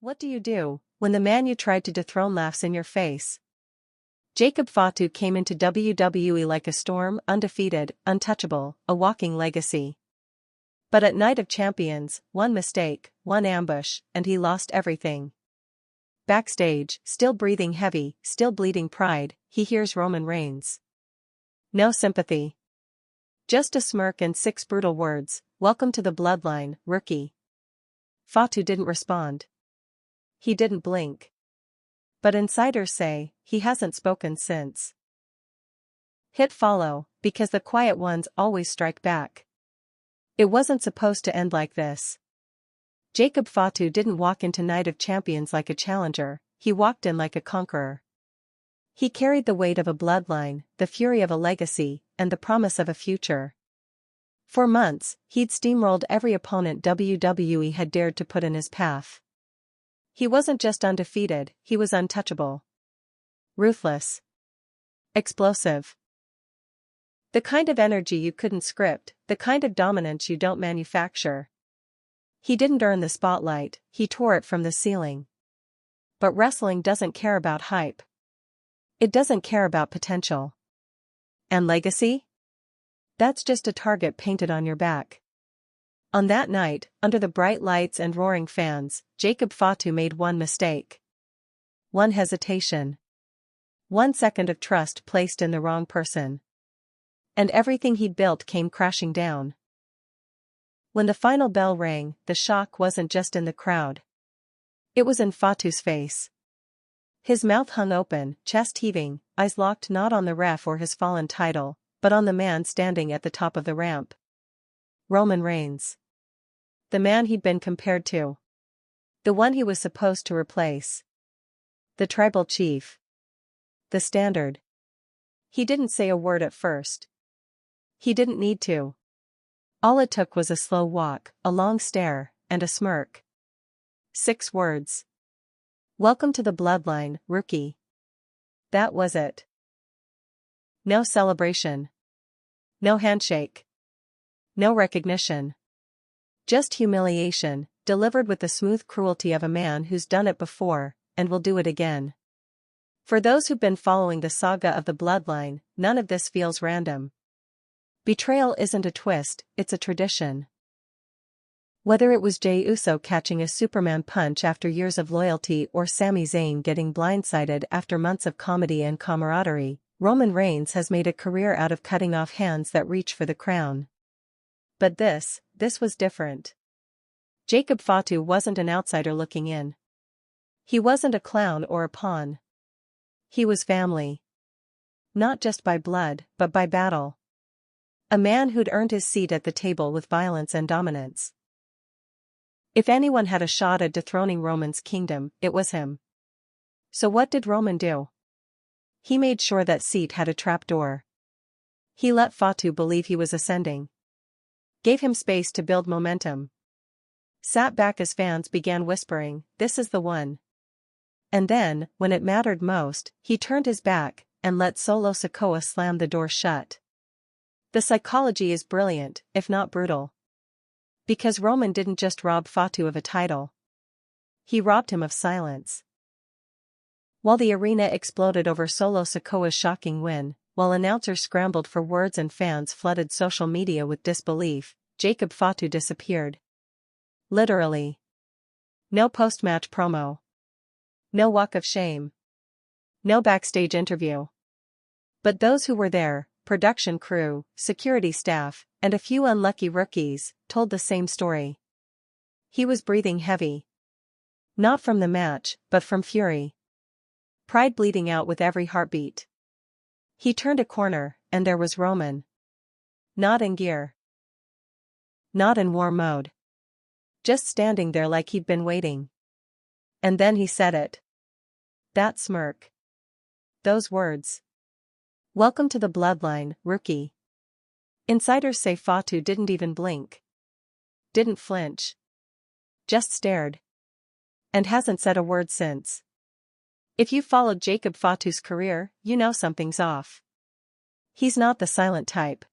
What do you do when the man you tried to dethrone laughs in your face? Jacob Fatu came into WWE like a storm, undefeated, untouchable, a walking legacy. But at Night of Champions, one mistake, one ambush, and he lost everything. Backstage, still breathing heavy, still bleeding pride, he hears Roman Reigns. No sympathy. Just a smirk and 6 brutal words, "Welcome to the Bloodline, rookie." Fatu didn't respond. He didn't blink. But insiders say, he hasn't spoken since. Hit follow, because the quiet ones always strike back. It wasn't supposed to end like this. Jacob Fatu didn't walk into Night of Champions like a challenger, he walked in like a conqueror. He carried the weight of a bloodline, the fury of a legacy, and the promise of a future. For months, he'd steamrolled every opponent WWE had dared to put in his path. He wasn't just undefeated, he was untouchable. Ruthless. Explosive. The kind of energy you couldn't script, the kind of dominance you don't manufacture. He didn't earn the spotlight, he tore it from the ceiling. But wrestling doesn't care about hype. It doesn't care about potential. And legacy? That's just a target painted on your back. On that night, under the bright lights and roaring fans, Jacob Fatu made one mistake. One hesitation. 1 second of trust placed in the wrong person. And everything he'd built came crashing down. When the final bell rang, the shock wasn't just in the crowd. It was in Fatu's face. His mouth hung open, chest heaving, eyes locked not on the ref or his fallen title, but on the man standing at the top of the ramp. Roman Reigns. The man he'd been compared to. The one he was supposed to replace. The tribal chief. The standard. He didn't say a word at first. He didn't need to. All it took was a slow walk, a long stare, and a smirk. 6 words. "Welcome to the Bloodline, rookie." That was it. No celebration. No handshake. No recognition. Just humiliation, delivered with the smooth cruelty of a man who's done it before, and will do it again. For those who've been following the saga of the Bloodline, none of this feels random. Betrayal isn't a twist, it's a tradition. Whether it was Jey Uso catching a Superman punch after years of loyalty or Sami Zayn getting blindsided after months of comedy and camaraderie, Roman Reigns has made a career out of cutting off hands that reach for the crown. But this was different. Jacob Fatu wasn't an outsider looking in. He wasn't a clown or a pawn. He was family. Not just by blood, but by battle. A man who'd earned his seat at the table with violence and dominance. If anyone had a shot at dethroning Roman's kingdom, it was him. So what did Roman do? He made sure that seat had a trapdoor. He let Fatu believe he was ascending. Gave him space to build momentum. Sat back as fans began whispering, "This is the one." And then, when it mattered most, he turned his back, and let Solo Sikoa slam the door shut. The psychology is brilliant, if not brutal. Because Roman didn't just rob Fatu of a title. He robbed him of silence. While the arena exploded over Solo Sikoa's shocking win, while announcers scrambled for words and fans flooded social media with disbelief, Jacob Fatu disappeared. Literally. No post-match promo. No walk of shame. No backstage interview. But those who were there, production crew, security staff, and a few unlucky rookies, told the same story. He was breathing heavy. Not from the match, but from fury. Pride bleeding out with every heartbeat. He turned a corner, and there was Roman. Not in gear. Not in war mode. Just standing there like he'd been waiting. And then he said it. That smirk. Those words. "Welcome to the Bloodline, rookie." Insiders say Fatu didn't even blink. Didn't flinch. Just stared. And hasn't said a word since. If you followed Jacob Fatu's career, you know something's off. He's not the silent type.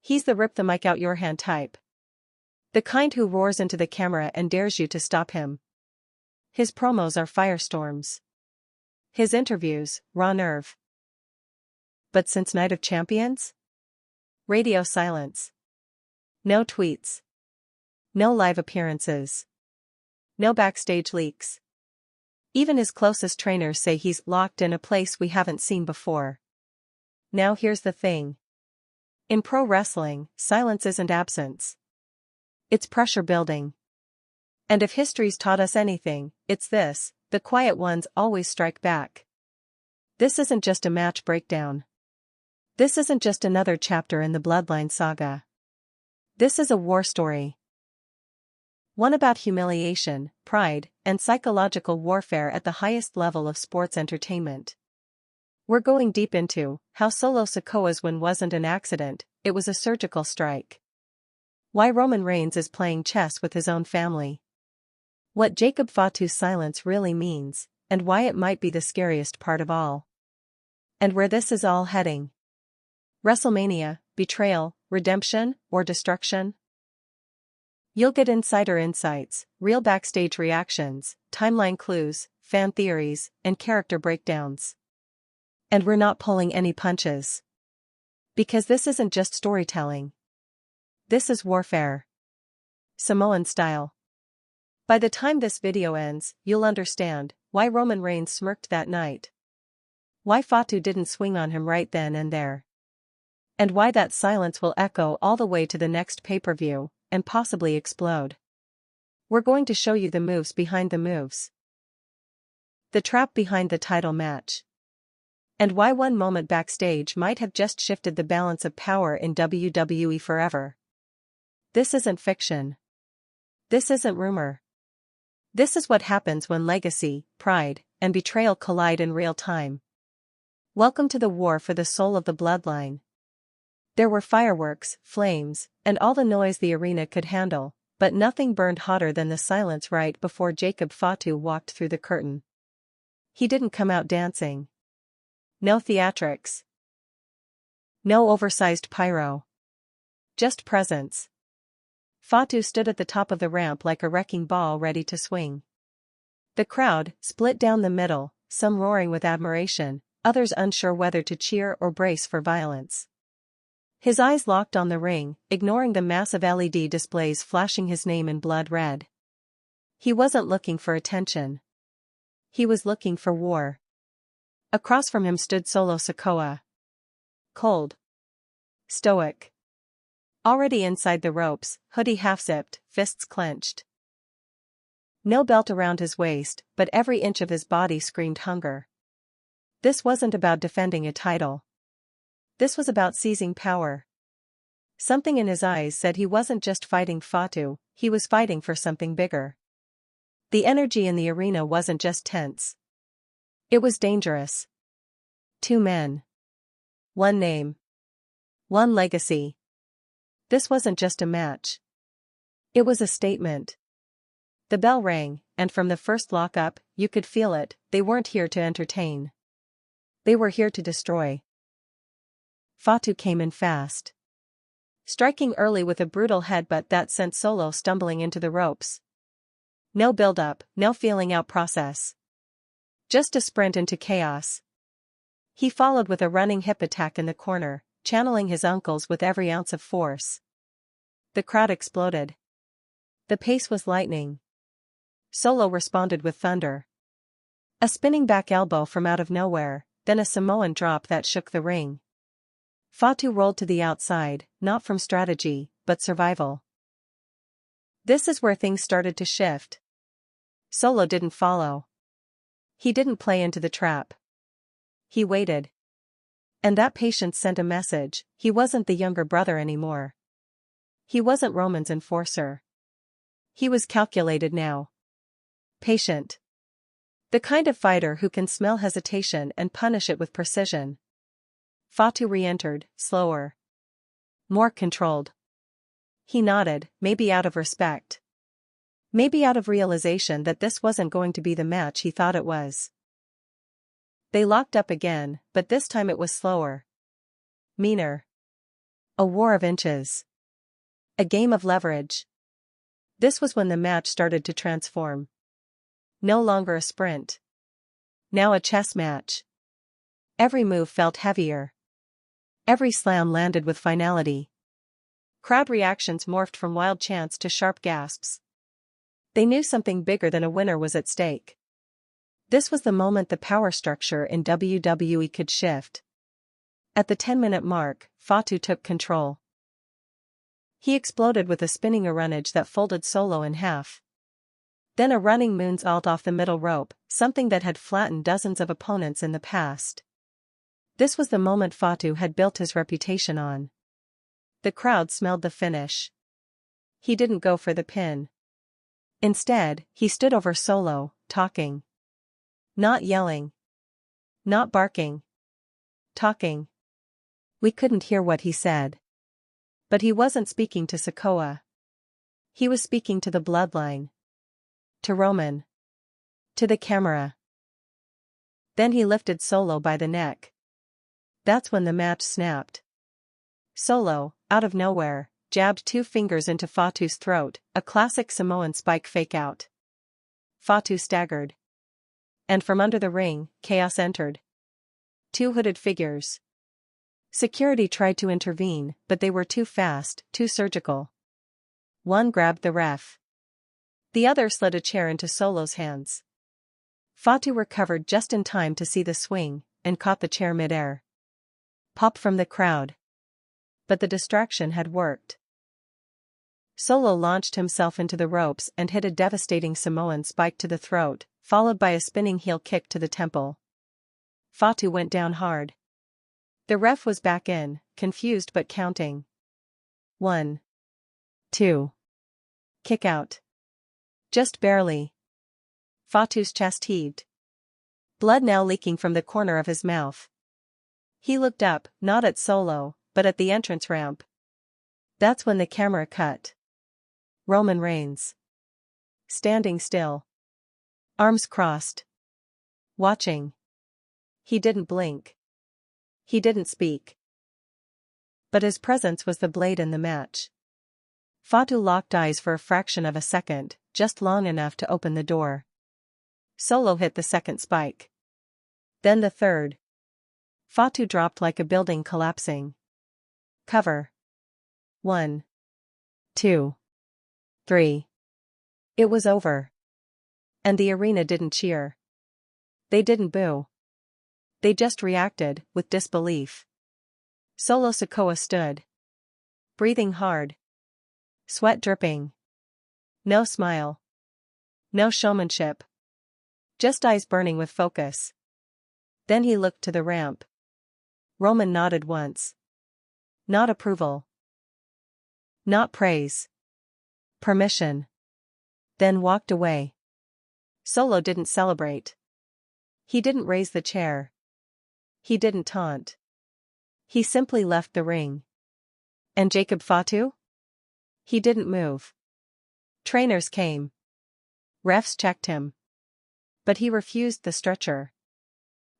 He's the rip the mic out your hand type. The kind who roars into the camera and dares you to stop him. His promos are firestorms. His interviews, raw nerve. But since Night of Champions? Radio silence. No tweets. No live appearances. No backstage leaks. Even his closest trainers say he's locked in a place we haven't seen before. Now here's the thing. In pro wrestling, silence isn't absence. It's pressure building. And if history's taught us anything, it's this: the quiet ones always strike back. This isn't just a match breakdown. This isn't just another chapter in the Bloodline saga. This is a war story. One about humiliation, pride, and psychological warfare at the highest level of sports entertainment. We're going deep into how Solo Sikoa's win wasn't an accident, it was a surgical strike. Why Roman Reigns is playing chess with his own family. What Jacob Fatu's silence really means, and why it might be the scariest part of all. And where this is all heading. WrestleMania, betrayal, redemption, or destruction? You'll get insider insights, real backstage reactions, timeline clues, fan theories, and character breakdowns. And we're not pulling any punches. Because this isn't just storytelling. This is warfare. Samoan style. By the time this video ends, you'll understand why Roman Reigns smirked that night. Why Fatu didn't swing on him right then and there. And why that silence will echo all the way to the next pay-per-view, and possibly explode. We're going to show you the moves behind the moves. The trap behind the title match. And why one moment backstage might have just shifted the balance of power in WWE forever. This isn't fiction. This isn't rumor. This is what happens when legacy, pride, and betrayal collide in real time. Welcome to the war for the soul of the Bloodline. There were fireworks, flames, and all the noise the arena could handle, but nothing burned hotter than the silence right before Jacob Fatu walked through the curtain. He didn't come out dancing. No theatrics. No oversized pyro. Just presence. Fatu stood at the top of the ramp like a wrecking ball ready to swing. The crowd split down the middle, some roaring with admiration, others unsure whether to cheer or brace for violence. His eyes locked on the ring, ignoring the massive LED displays flashing his name in blood red. He wasn't looking for attention. He was looking for war. Across from him stood Solo Sikoa. Cold. Stoic. Already inside the ropes, hoodie half-zipped, fists clenched. No belt around his waist, but every inch of his body screamed hunger. This wasn't about defending a title. This was about seizing power. Something in his eyes said he wasn't just fighting Fatu, he was fighting for something bigger. The energy in the arena wasn't just tense. It was dangerous. 2 men. 1 name. 1 legacy. This wasn't just a match. It was a statement. The bell rang, and from the first lock-up, you could feel it, they weren't here to entertain. They were here to destroy. Fatu came in fast. Striking early with a brutal headbutt that sent Solo stumbling into the ropes. No build-up, no feeling-out process. Just a sprint into chaos. He followed with a running hip attack in the corner, channeling his uncles with every ounce of force. The crowd exploded. The pace was lightning. Solo responded with thunder. A spinning back elbow from out of nowhere, then a Samoan drop that shook the ring. Fatu rolled to the outside, not from strategy, but survival. This is where things started to shift. Solo didn't follow. He didn't play into the trap. He waited. And that patience sent a message: he wasn't the younger brother anymore. He wasn't Roman's enforcer. He was calculated now. Patient. The kind of fighter who can smell hesitation and punish it with precision. Fatu re-entered, slower. More controlled. He nodded, maybe out of respect. Maybe out of realization that this wasn't going to be the match he thought it was. They locked up again, but this time it was slower. Meaner. A war of inches. A game of leverage. This was when the match started to transform. No longer a sprint. Now a chess match. Every move felt heavier. Every slam landed with finality. Crowd reactions morphed from wild chants to sharp gasps. They knew something bigger than a winner was at stake. This was the moment the power structure in WWE could shift. At the 10-minute mark, Fatu took control. He exploded with a spinning runnage that folded Solo in half. Then a running moonsault off the middle rope, something that had flattened dozens of opponents in the past. This was the moment Fatu had built his reputation on. The crowd smelled the finish. He didn't go for the pin. Instead, he stood over Solo, talking. Not yelling. Not barking. Talking. We couldn't hear what he said. But he wasn't speaking to Sikoa. He was speaking to the Bloodline. To Roman. To the camera. Then he lifted Solo by the neck. That's when the match snapped. Solo, out of nowhere, jabbed 2 fingers into Fatu's throat, a classic Samoan spike fake-out. Fatu staggered. And from under the ring, chaos entered. 2 hooded figures. Security tried to intervene, but they were too fast, too surgical. One grabbed the ref. The other slid a chair into Solo's hands. Fatu recovered just in time to see the swing, and caught the chair midair. Pop from the crowd. But the distraction had worked. Solo launched himself into the ropes and hit a devastating Samoan spike to the throat, followed by a spinning heel kick to the temple. Fatu went down hard. The ref was back in, confused but counting. 1. 2. Kick out. Just barely. Fatu's chest heaved. Blood now leaking from the corner of his mouth. He looked up, not at Solo, but at the entrance ramp. That's when the camera cut. Roman Reigns. Standing still. Arms crossed. Watching. He didn't blink. He didn't speak. But his presence was the blade in the match. Fatu locked eyes for a fraction of a second, just long enough to open the door. Solo hit the second spike. Then the third. Fatu dropped like a building collapsing. Cover. 1. 2. 3. It was over. And the arena didn't cheer. They didn't boo. They just reacted, with disbelief. Solo Sikoa stood. Breathing hard. Sweat dripping. No smile. No showmanship. Just eyes burning with focus. Then he looked to the ramp. Roman nodded once. Not approval. Not praise. Permission. Then walked away. Solo didn't celebrate. He didn't raise the chair. He didn't taunt. He simply left the ring. And Jacob Fatu? He didn't move. Trainers came. Refs checked him. But he refused the stretcher.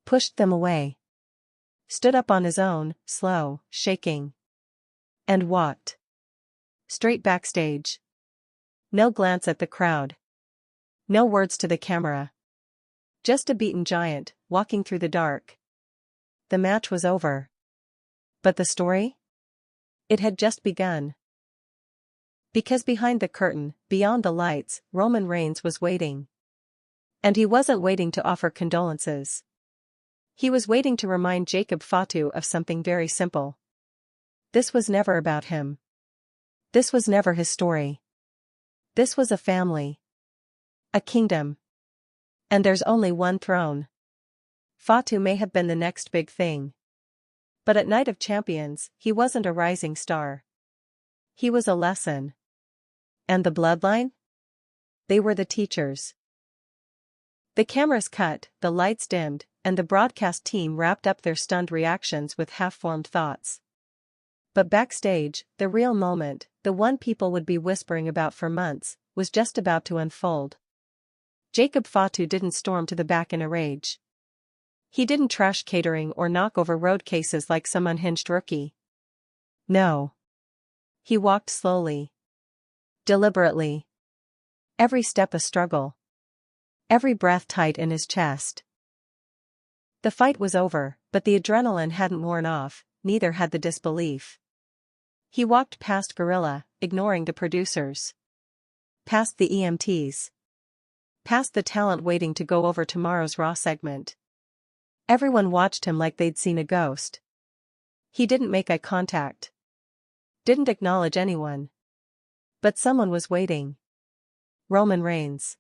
Pushed them away. Stood up on his own, slow, shaking. And walked. Straight backstage. No glance at the crowd. No words to the camera. Just a beaten giant, walking through the dark. The match was over. But the story? It had just begun. Because behind the curtain, beyond the lights, Roman Reigns was waiting. And he wasn't waiting to offer condolences. He was waiting to remind Jacob Fatu of something very simple. This was never about him. This was never his story. This was a family. A kingdom. And there's only one throne. Fatu may have been the next big thing. But at Night of Champions, he wasn't a rising star. He was a lesson. And the Bloodline? They were the teachers. The cameras cut, the lights dimmed, and the broadcast team wrapped up their stunned reactions with half-formed thoughts. But backstage, the real moment, the one people would be whispering about for months, was just about to unfold. Jacob Fatu didn't storm to the back in a rage. He didn't trash catering or knock over road cases like some unhinged rookie. No. He walked slowly. Deliberately. Every step a struggle. every breath tight in his chest. The fight was over, but the adrenaline hadn't worn off, neither had the disbelief. He walked past Gorilla, ignoring the producers. Past the EMTs. Past the talent waiting to go over tomorrow's Raw segment. Everyone watched him like they'd seen a ghost. He didn't make eye contact. Didn't acknowledge anyone. But someone was waiting. Roman Reigns.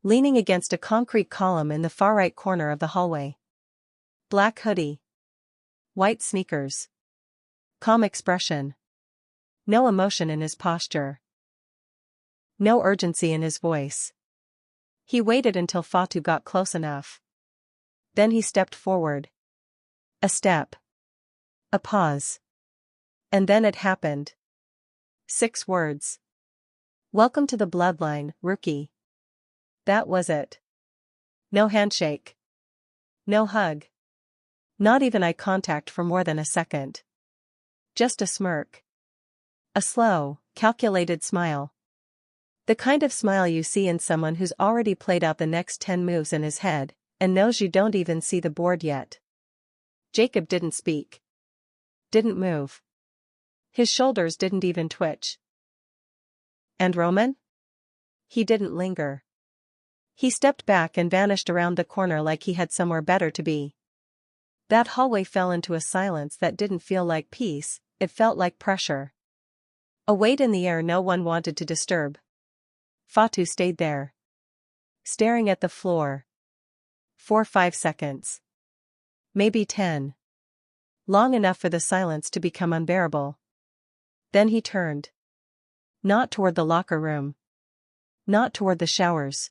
Leaning against a concrete column in the far right corner of the hallway. Black hoodie. White sneakers. Calm expression. No emotion in his posture. No urgency in his voice. He waited until Fatu got close enough. Then he stepped forward. A step. A pause. And then it happened. 6 words. Welcome to the Bloodline, rookie. That was it. No handshake. No hug. Not even eye contact for more than a second. Just a smirk. A slow, calculated smile. The kind of smile you see in someone who's already played out the next 10 moves in his head, and knows you don't even see the board yet. Jacob didn't speak. Didn't move. His shoulders didn't even twitch. And Roman? He didn't linger. He stepped back and vanished around the corner like he had somewhere better to be. That hallway fell into a silence that didn't feel like peace, it felt like pressure. A weight in the air no one wanted to disturb. Fatu stayed there. Staring at the floor. For 5 seconds. Maybe 10. Long enough for the silence to become unbearable. Then he turned. Not toward the locker room. Not toward the showers.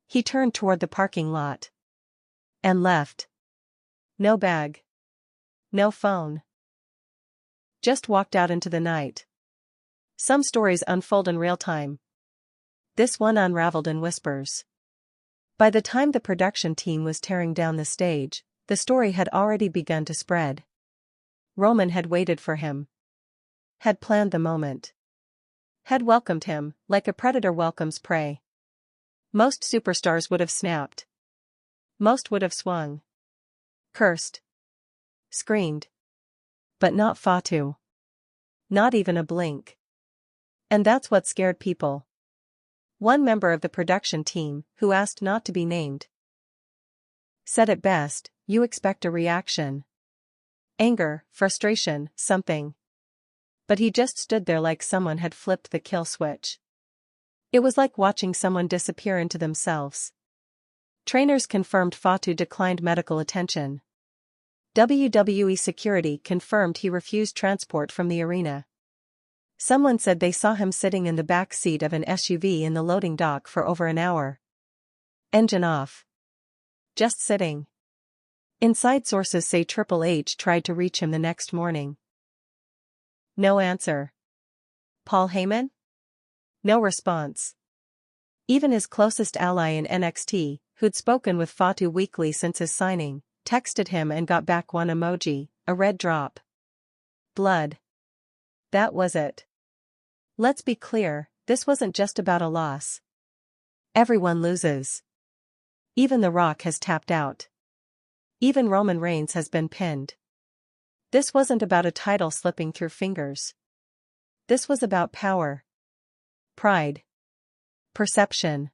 He turned toward the parking lot. And left. No bag. No phone. Just walked out into the night. Some stories unfold in real time. This one unraveled in whispers. By the time the production team was tearing down the stage, the story had already begun to spread. Roman had waited for him. Had planned the moment. Had welcomed him, like a predator welcomes prey. Most superstars would have snapped. Most would have swung. Cursed. Screamed. But not Fatu. Not even a blink. And that's what scared people. One member of the production team, who asked not to be named, said it best, you expect a reaction. Anger, frustration, something. But he just stood there like someone had flipped the kill switch. It was like watching someone disappear into themselves. Trainers confirmed Fatu declined medical attention. WWE security confirmed he refused transport from the arena. Someone said they saw him sitting in the back seat of an SUV in the loading dock for over an hour. Engine off. Just sitting. Inside sources say TripleH tried to reach him the next morning. No answer. Paul Heyman? No response. Even his closest ally in NXT, who'd spoken with Fatu weekly since his signing, texted him and got back one emoji, a red drop. Blood. That was it. Let's be clear, this wasn't just about a loss. Everyone loses. Even The Rock has tapped out. Even Roman Reigns has been pinned. This wasn't about a title slipping through fingers. This was about power. Pride. Perception.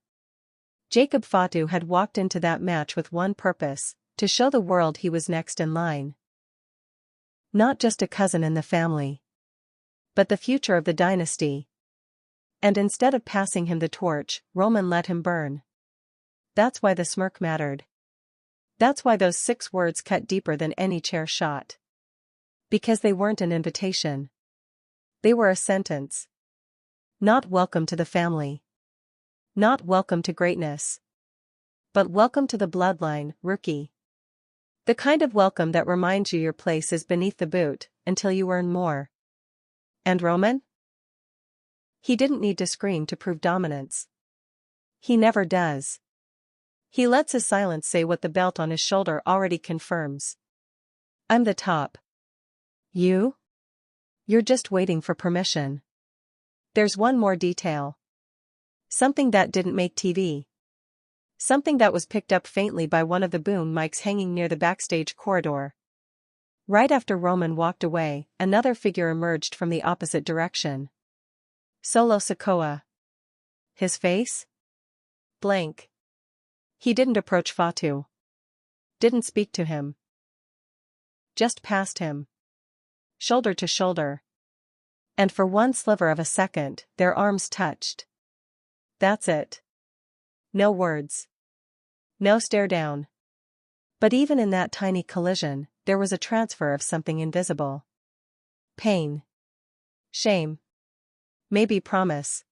Jacob Fatu had walked into that match with one purpose, to show the world he was next in line. Not just a cousin in the family. But the future of the dynasty. And instead of passing him the torch, Roman let him burn. That's why the smirk mattered. That's why those 6 words cut deeper than any chair shot. Because they weren't an invitation. They were a sentence. Not welcome to the family. Not welcome to greatness. But welcome to the Bloodline, rookie. The kind of welcome that reminds you your place is beneath the boot, until you earn more. And Roman? He didn't need to scream to prove dominance. He never does. He lets his silence say what the belt on his shoulder already confirms. I'm the top. You? You're just waiting for permission. There's one more detail. Something that didn't make TV. Something that was picked up faintly by one of the boom mics hanging near the backstage corridor. Right after Roman walked away, another figure emerged from the opposite direction. Solo Sikoa. His face? Blank. He didn't approach Fatu. Didn't speak to him. Just passed him. Shoulder to shoulder. And for one sliver of a second, their arms touched. That's it. No words. No stare down. But even in that tiny collision, there was a transfer of something invisible. Pain. Shame. Maybe promise.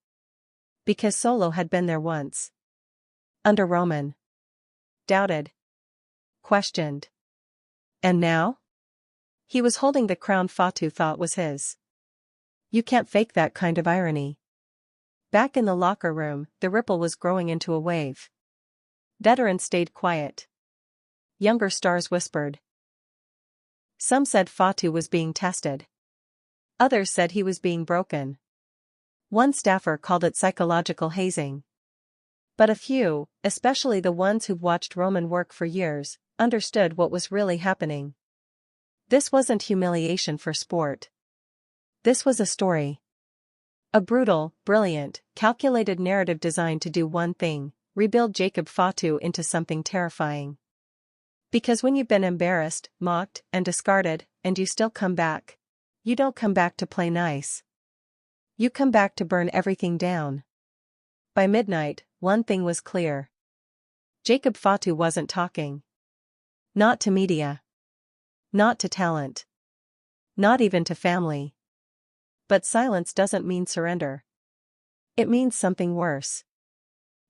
Because Solo had been there once. Under Roman. Doubted. Questioned. And now? He was holding the crown Fatu thought was his. You can't fake that kind of irony. Back in the locker room, the ripple was growing into a wave. Veterans stayed quiet. Younger stars whispered. Some said Fatu was being tested. Others said he was being broken. One staffer called it psychological hazing. But a few, especially the ones who've watched Roman work for years, understood what was really happening. This wasn't humiliation for sport. This was a story. A brutal, brilliant, calculated narrative designed to do one thing: rebuild Jacob Fatu into something terrifying. Because when you've been embarrassed, mocked, and discarded, and you still come back, you don't come back to play nice. You come back to burn everything down. By midnight, one thing was clear. Jacob Fatu wasn't talking. Not to media. Not to talent. Not even to family. But silence doesn't mean surrender. It means something worse.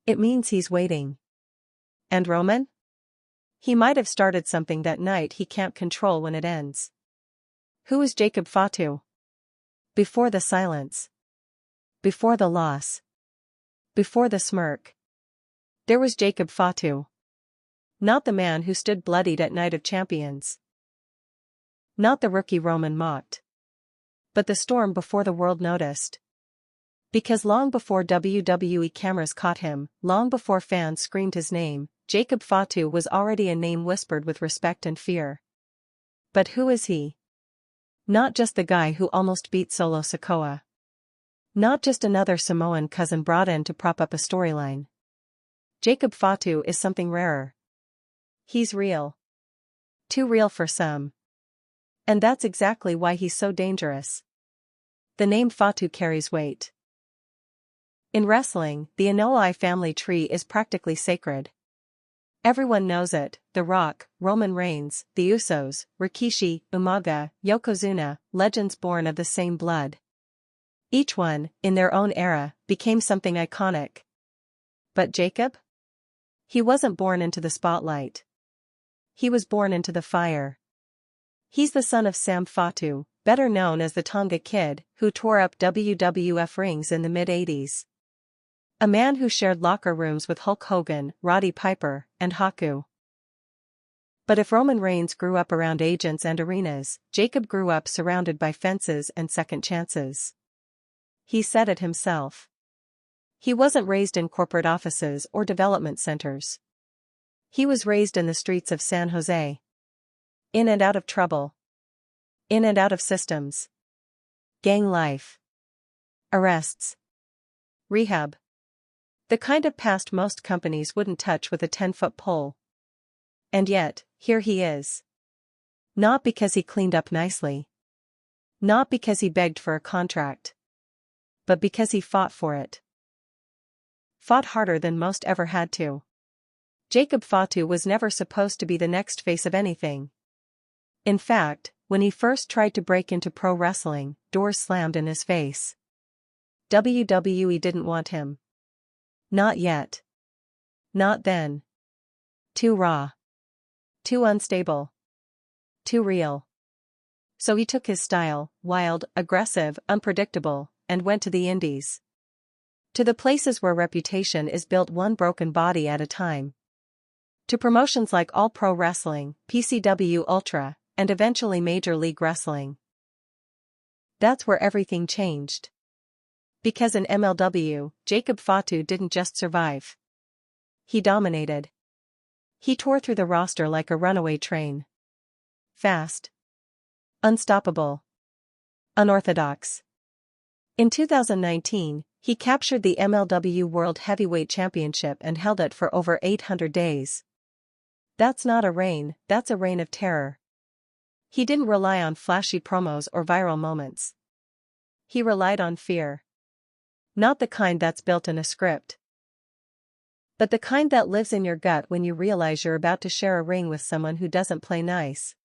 It means he's waiting. And Roman? He might have started something that night he can't control when it ends. Who is Jacob Fatu? Before the silence. Before the loss. Before the smirk. There was Jacob Fatu. Not the man who stood bloodied at Night of Champions. Not the rookie Roman mocked. But the storm before the world noticed. Because long before WWE cameras caught him, long before fans screamed his name, Jacob Fatu was already a name whispered with respect and fear. But who is he? Not just the guy who almost beat Solo Sikoa. Not just another Samoan cousin brought in to prop up a storyline. Jacob Fatu is something rarer. He's real. Too real for some. And that's exactly why he's so dangerous. The name Fatu carries weight. In wrestling, the Inoue family tree is practically sacred. Everyone knows it: The Rock, Roman Reigns, the Usos, Rikishi, Umaga, Yokozuna, legends born of the same blood. Each one, in their own era, became something iconic. But Jacob? He wasn't born into the spotlight. He was born into the fire. He's the son of Sam Fatu, better known as the Tonga Kid, who tore up WWF rings in the mid-80s. A man who shared locker rooms with Hulk Hogan, Roddy Piper, and Haku. But if Roman Reigns grew up around agents and arenas, Jacob grew up surrounded by fences and second chances. He said it himself. He wasn't raised in corporate offices or development centers. He was raised in the streets of San Jose. In and out of trouble. In and out of systems. Gang life. Arrests. Rehab. The kind of past most companies wouldn't touch with a 10-foot pole. And yet, here he is. Not because he cleaned up nicely. Not because he begged for a contract. But because he fought for it. Fought harder than most ever had to. Jacob Fatu was never supposed to be the next face of anything. In fact, when he first tried to break into pro wrestling, doors slammed in his face. WWE didn't want him. Not yet. Not then. Too raw. Too unstable. Too real. So he took his style, wild, aggressive, unpredictable, and went to the indies. To the places where reputation is built one broken body at a time. To promotions like All Pro Wrestling, PCW Ultra, and eventually Major League Wrestling. That's where everything changed. Because in MLW, Jacob Fatu didn't just survive. He dominated. He tore through the roster like a runaway train. Fast. Unstoppable. Unorthodox. In 2019, he captured the MLW World Heavyweight Championship and held it for over 800 days. That's not a reign, that's a reign of terror. He didn't rely on flashy promos or viral moments. He relied on fear. Not the kind that's built in a script, but the kind that lives in your gut when you realize you're about to share a ring with someone who doesn't play nice.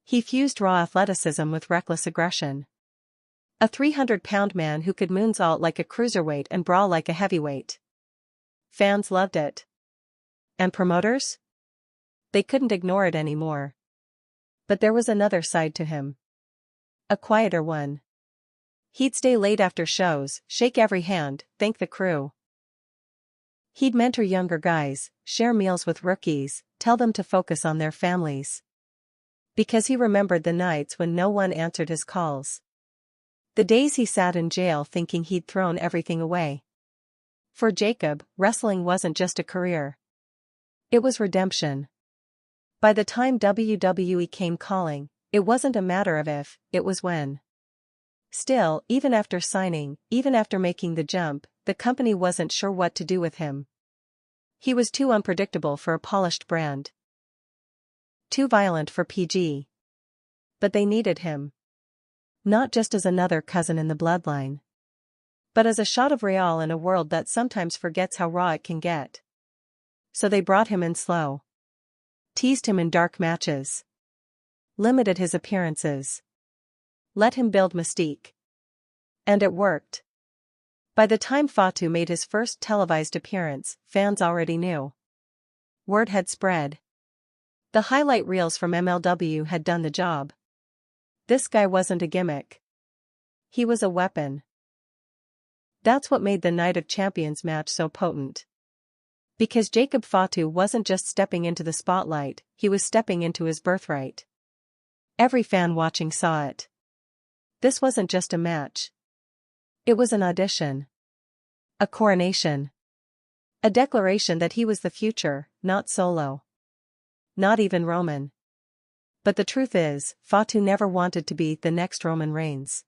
He fused raw athleticism with reckless aggression. A 300-pound man who could moonsault like a cruiserweight and brawl like a heavyweight. Fans loved it. And promoters? They couldn't ignore it anymore. But there was another side to him. A quieter one. He'd stay late after shows, shake every hand, thank the crew. He'd mentor younger guys, share meals with rookies, tell them to focus on their families. Because he remembered the nights when no one answered his calls. The days he sat in jail thinking he'd thrown everything away. For Jacob, wrestling wasn't just a career. It was redemption. By the time WWE came calling, it wasn't a matter of if, it was when. Still, even after signing, even after making the jump, the company wasn't sure what to do with him. He was too unpredictable for a polished brand. Too violent for PG. But they needed him. Not just as another cousin in the bloodline, but as a shot of Real in a world that sometimes forgets how raw it can get. So they brought him in slow. Teased him in dark matches. Limited his appearances. Let him build mystique. And it worked. By the time Fatu made his first televised appearance, fans already knew. Word had spread. The highlight reels from MLW had done the job. This guy wasn't a gimmick. He was a weapon. That's what made the Night of Champions match so potent. Because Jacob Fatu wasn't just stepping into the spotlight, he was stepping into his birthright. Every fan watching saw it. This wasn't just a match. It was an audition. A coronation. A declaration that he was the future, not Solo. Not even Roman. But the truth is, Fatu never wanted to be the next Roman Reigns.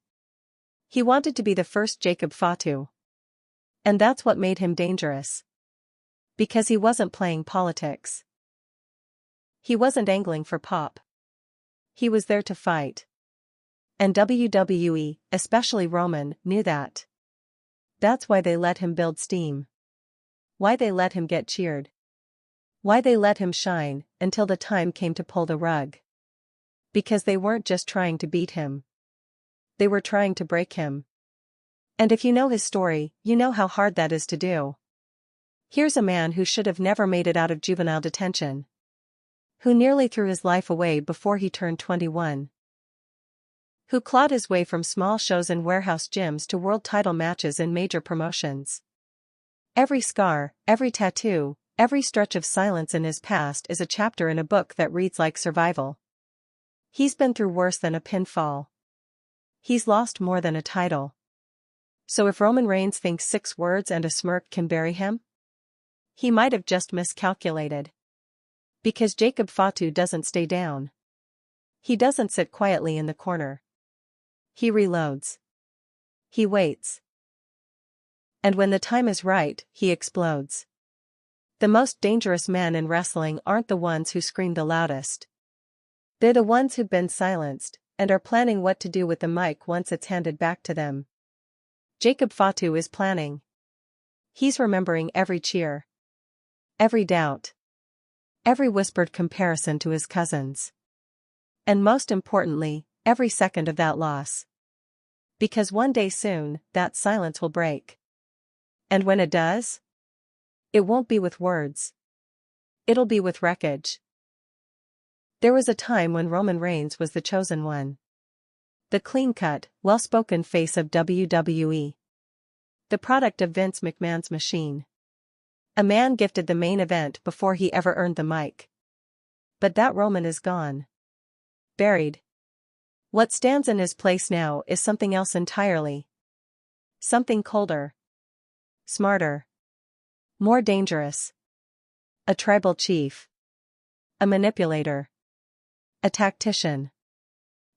He wanted to be the first Jacob Fatu. And that's what made him dangerous. Because he wasn't playing politics. He wasn't angling for pop. He was there to fight. And WWE, especially Roman, knew that. That's why they let him build steam. Why they let him get cheered. Why they let him shine, until the time came to pull the rug. Because they weren't just trying to beat him. They were trying to break him. And if you know his story, you know how hard that is to do. Here's a man who should have never made it out of juvenile detention. Who nearly threw his life away before he turned 21. Who clawed his way from small shows in warehouse gyms to world title matches in major promotions. Every scar, every tattoo, every stretch of silence in his past is a chapter in a book that reads like survival. He's been through worse than a pinfall. He's lost more than a title. So if Roman Reigns thinks 6 words and a smirk can bury him, he might have just miscalculated. Because Jacob Fatu doesn't stay down. He doesn't sit quietly in the corner. He reloads. He waits. And when the time is right, he explodes. The most dangerous men in wrestling aren't the ones who scream the loudest. They're the ones who've been silenced, and are planning what to do with the mic once it's handed back to them. Jacob Fatu is planning. He's remembering every cheer. Every doubt. Every whispered comparison to his cousins. And most importantly, every second of that loss. Because one day soon, that silence will break. And when it does, it won't be with words. It'll be with wreckage. There was a time when Roman Reigns was the chosen one. The clean-cut, well-spoken face of WWE. The product of Vince McMahon's machine. A man gifted the main event before he ever earned the mic. But that Roman is gone. Buried. What stands in his place now is something else entirely. Something colder. Smarter. More dangerous. A tribal chief. A manipulator. A tactician.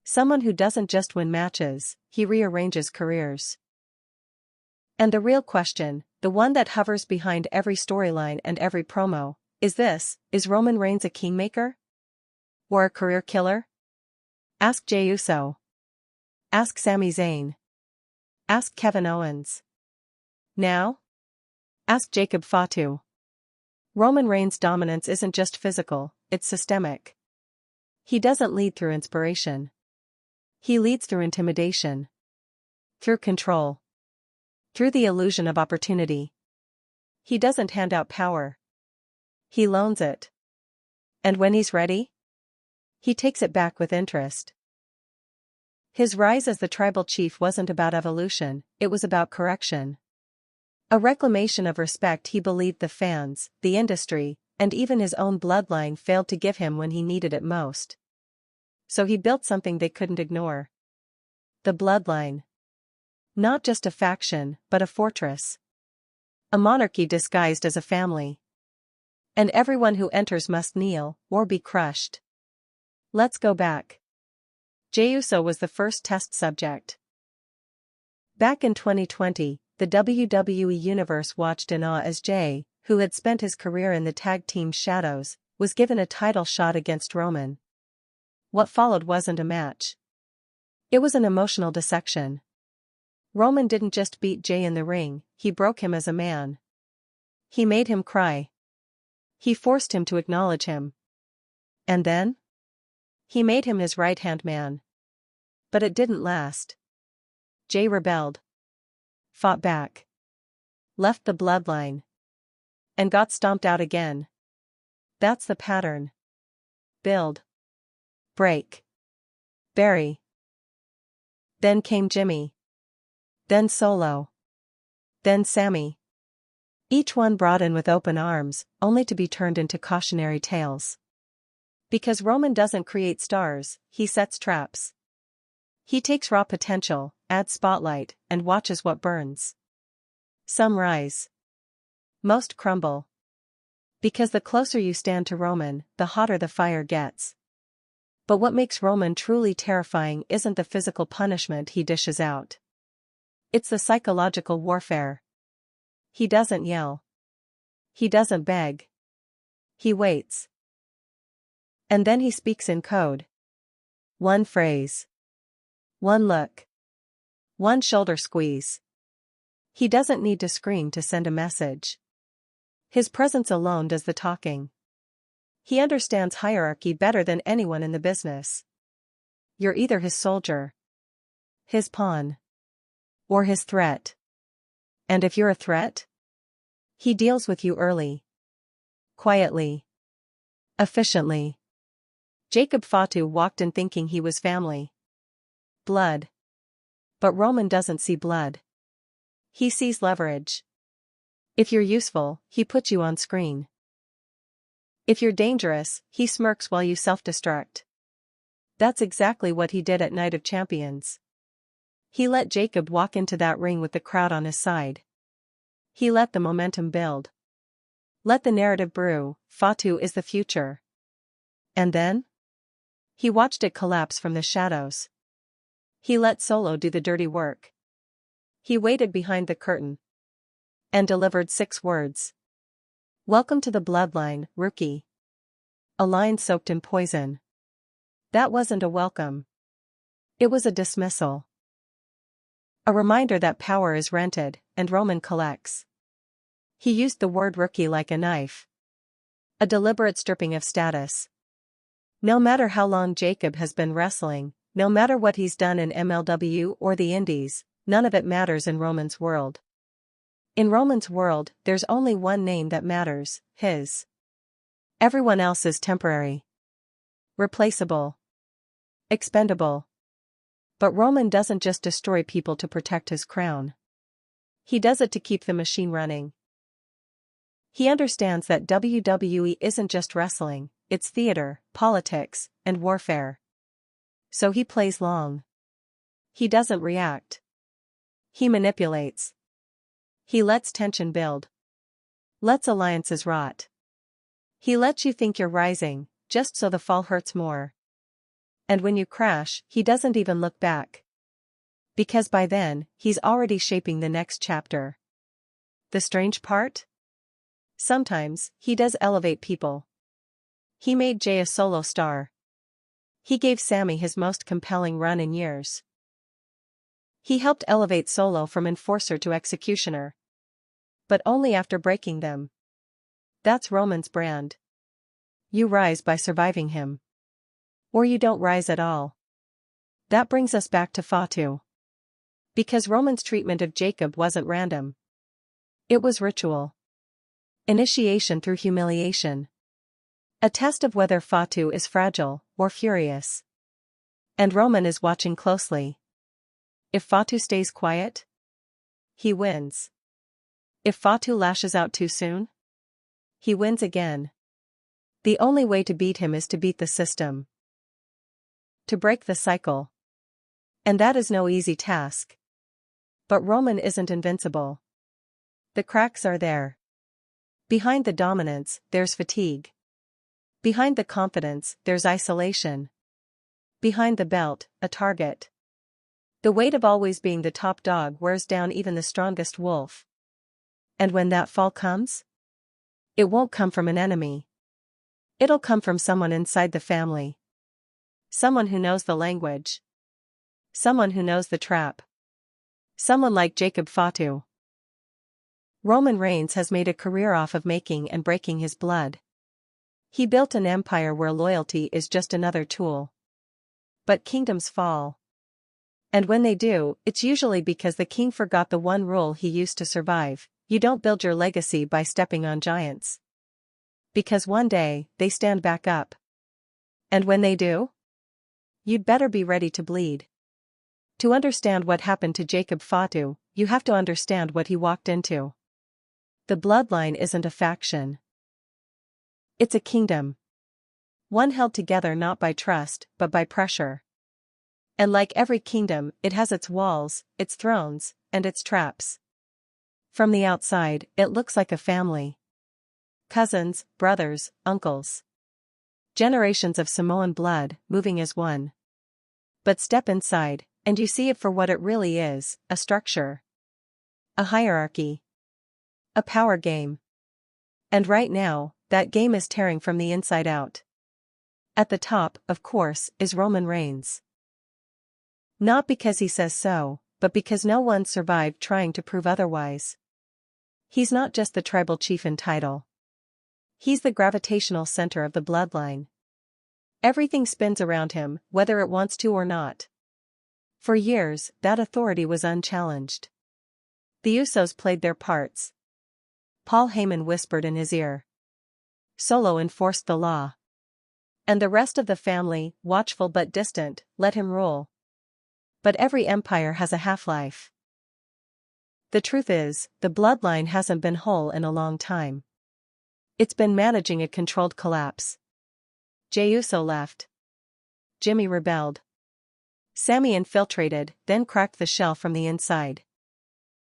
Someone who doesn't just win matches, he rearranges careers. And the real question, the one that hovers behind every storyline and every promo, is Roman Reigns a kingmaker? Or a career killer? Ask Jey Uso. Ask Sami Zayn. Ask Kevin Owens. Now? Ask Jacob Fatu. Roman Reigns' dominance isn't just physical, it's systemic. He doesn't lead through inspiration. He leads through intimidation. Through control. Through the illusion of opportunity. He doesn't hand out power. He loans it. And when he's ready, he takes it back with interest. His rise as the tribal chief wasn't about evolution, it was about correction. A reclamation of respect he believed the fans, the industry, and even his own bloodline failed to give him when he needed it most. So he built something they couldn't ignore. The Bloodline. Not just a faction, but a fortress. A monarchy disguised as a family. And everyone who enters must kneel, or be crushed. Let's go back. Jey Uso was the first test subject. Back in 2020, the WWE Universe watched in awe as Jey, who had spent his career in the tag team shadows, was given a title shot against Roman. What followed wasn't a match. It was an emotional dissection. Roman didn't just beat Jey in the ring, he broke him as a man. He made him cry. He forced him to acknowledge him. And then? He made him his right-hand man. But it didn't last. Jey rebelled. Fought back. Left the bloodline. And got stomped out again. That's the pattern. Build. Break. Bury. Then came Jimmy. Then Solo. Then Sami. Each one brought in with open arms, only to be turned into cautionary tales. Because Roman doesn't create stars, he sets traps. He takes raw potential, adds spotlight, and watches what burns. Some rise. Most crumble. Because the closer you stand to Roman, the hotter the fire gets. But what makes Roman truly terrifying isn't the physical punishment he dishes out. It's the psychological warfare. He doesn't yell. He doesn't beg. He waits. And then he speaks in code. One phrase. One look. One shoulder squeeze. He doesn't need to scream to send a message. His presence alone does the talking. He understands hierarchy better than anyone in the business. You're either his soldier, his pawn, or his threat. And if you're a threat, he deals with you early. Quietly. Efficiently. Jacob Fatu walked in thinking he was family. Blood. But Roman doesn't see blood. He sees leverage. If you're useful, he puts you on screen. If you're dangerous, he smirks while you self-destruct. That's exactly what he did at Night of Champions. He let Jacob walk into that ring with the crowd on his side. He let the momentum build. Let the narrative brew, Fatu is the future. And then? He watched it collapse from the shadows. He let Solo do the dirty work. He waited behind the curtain. And delivered 6 words. Welcome to the Bloodline, rookie. A line soaked in poison. That wasn't a welcome. It was a dismissal. A reminder that power is rented, and Roman collects. He used the word rookie like a knife. A deliberate stripping of status. No matter how long Jacob has been wrestling, no matter what he's done in MLW or the Indies, none of it matters in Roman's world. In Roman's world, there's only one name that matters, his. Everyone else is temporary. Replaceable. Expendable. But Roman doesn't just destroy people to protect his crown. He does it to keep the machine running. He understands that WWE isn't just wrestling, it's theater, politics, and warfare. So he plays long. He doesn't react. He manipulates. He lets tension build. Lets alliances rot. He lets you think you're rising, just so the fall hurts more. And when you crash, he doesn't even look back. Because by then, he's already shaping the next chapter. The strange part? Sometimes, he does elevate people. He made Jay a solo star. He gave Sami his most compelling run in years. He helped elevate Solo from enforcer to executioner. But only after breaking them. That's Roman's brand. You rise by surviving him. Or you don't rise at all. That brings us back to Fatu. Because Roman's treatment of Jacob wasn't random. It was ritual. Initiation through humiliation. A test of whether Fatu is fragile or furious. And Roman is watching closely. If Fatu stays quiet, he wins. If Fatu lashes out too soon, he wins again. The only way to beat him is to beat the system. To break the cycle. And that is no easy task. But Roman isn't invincible. The cracks are there. Behind the dominance, there's fatigue. Behind the confidence, there's isolation. Behind the belt, a target. The weight of always being the top dog wears down even the strongest wolf. And when that fall comes, it won't come from an enemy. It'll come from someone inside the family. Someone who knows the language. Someone who knows the trap. Someone like Jacob Fatu. Roman Reigns has made a career off of making and breaking his blood. He built an empire where loyalty is just another tool. But kingdoms fall. And when they do, it's usually because the king forgot the one rule he used to survive: you don't build your legacy by stepping on giants. Because one day, they stand back up. And when they do? You'd better be ready to bleed. To understand what happened to Jacob Fatu, you have to understand what he walked into. The bloodline isn't a faction. It's a kingdom. One held together not by trust, but by pressure. And like every kingdom, it has its walls, its thrones, and its traps. From the outside, it looks like a family. Cousins, brothers, uncles. Generations of Samoan blood, moving as one. But step inside, and you see it for what it really is: a structure. A hierarchy. A power game. And right now, that game is tearing from the inside out. At the top, of course, is Roman Reigns. Not because he says so, but because no one survived trying to prove otherwise. He's not just the tribal chief in title. He's the gravitational center of the bloodline. Everything spins around him, whether it wants to or not. For years, that authority was unchallenged. The Usos played their parts. Paul Heyman whispered in his ear. Solo enforced the law. And the rest of the family, watchful but distant, let him rule. But every empire has a half-life. The truth is, the bloodline hasn't been whole in a long time. It's been managing a controlled collapse. Jey Uso left. Jimmy rebelled. Sami infiltrated, then cracked the shell from the inside.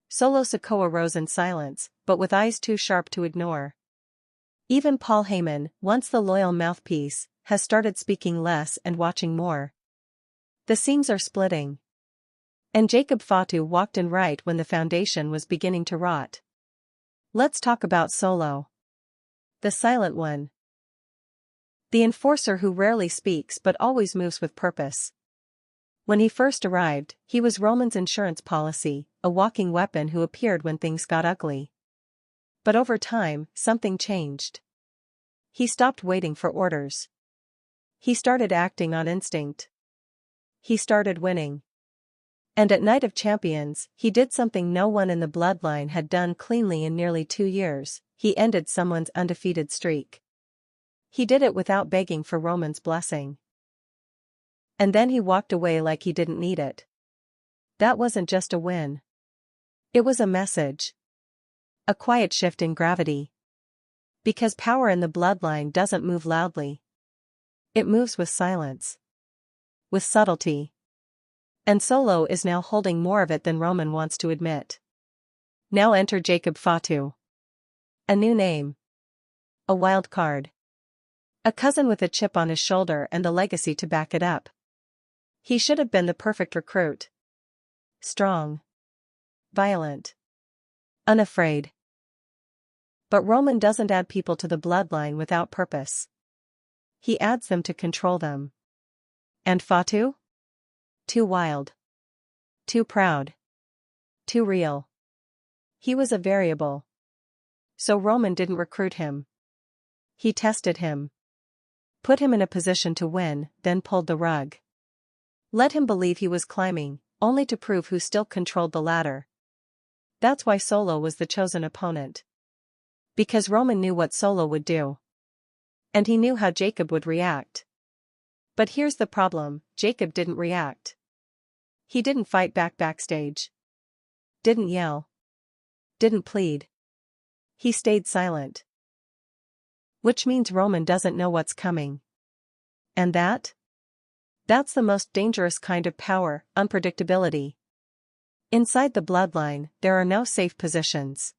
Solo Sikoa rose in silence, but with eyes too sharp to ignore. Even Paul Heyman, once the loyal mouthpiece, has started speaking less and watching more. The seams are splitting. And Jacob Fatu walked in right when the foundation was beginning to rot. Let's talk about Solo. The silent one. The enforcer who rarely speaks but always moves with purpose. When he first arrived, he was Roman's insurance policy, a walking weapon who appeared when things got ugly. But over time, something changed. He stopped waiting for orders. He started acting on instinct. He started winning. And at Night of Champions, he did something no one in the bloodline had done cleanly in nearly 2 years: he ended someone's undefeated streak. He did it without begging for Roman's blessing. And then he walked away like he didn't need it. That wasn't just a win. It was a message. A quiet shift in gravity. Because power in the bloodline doesn't move loudly. It moves with silence. With subtlety. And Solo is now holding more of it than Roman wants to admit. Now enter Jacob Fatu. A new name. A wild card. A cousin with a chip on his shoulder and a legacy to back it up. He should have been the perfect recruit. Strong. Violent. Unafraid. But Roman doesn't add people to the bloodline without purpose. He adds them to control them. And Fatu? Too wild. Too proud. Too real. He was a variable. So Roman didn't recruit him. He tested him. Put him in a position to win, then pulled the rug. Let him believe he was climbing, only to prove who still controlled the ladder. That's why Solo was the chosen opponent. Because Roman knew what Solo would do. And he knew how Jacob would react. But here's the problem, Jacob didn't react. He didn't fight back backstage. Didn't yell. Didn't plead. He stayed silent. Which means Roman doesn't know what's coming. And that's the most dangerous kind of power, unpredictability. Inside the bloodline, there are no safe positions.